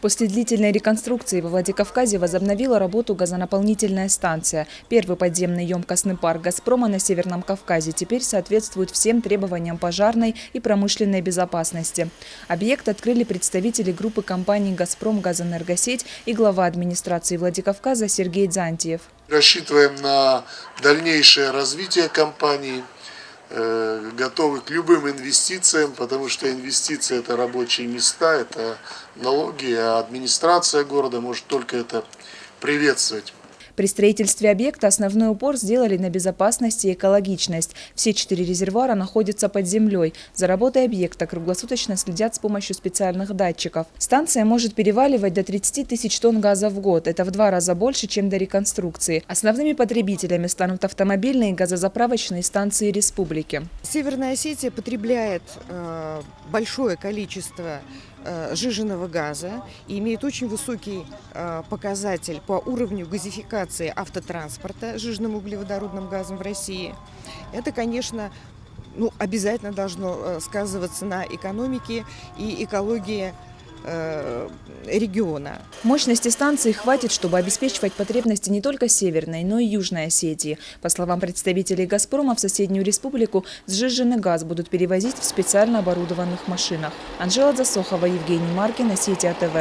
После длительной реконструкции во Владикавказе возобновила работу газонаполнительная станция. Первый подземный емкостный парк «Газпрома» на Северном Кавказе теперь соответствует всем требованиям пожарной и промышленной безопасности. Объект открыли представители группы компаний «Газпром Газэнергосеть» и глава администрации Владикавказа Сергей Дзантьев. Рассчитываем на дальнейшее развитие компании. Готовы к любым инвестициям, потому что инвестиции – это рабочие места, это налоги, а администрация города может только это приветствовать. При строительстве объекта основной упор сделали на безопасность и экологичность. Все 4 резервуара находятся под землей. За работой объекта круглосуточно следят с помощью специальных датчиков. Станция может переваливать до 30 тысяч тонн газа в год. Это в 2 раза больше, чем до реконструкции. Основными потребителями станут автомобильные и газозаправочные станции республики. Северная Осетия потребляет большое количество сжиженного газа и имеет очень высокий показатель по уровню газификации автотранспорта сжиженным углеводородным газом в России. Это, конечно, обязательно должно сказываться на экономике и экологии региона. Мощности станции хватит, чтобы обеспечивать потребности не только Северной, но и Южной Осетии. По словам представителей «Газпрома», в соседнюю республику сжиженный газ будут перевозить в специально оборудованных машинах. Анжела Засохова, Евгений Маркин, Осетия ТВ.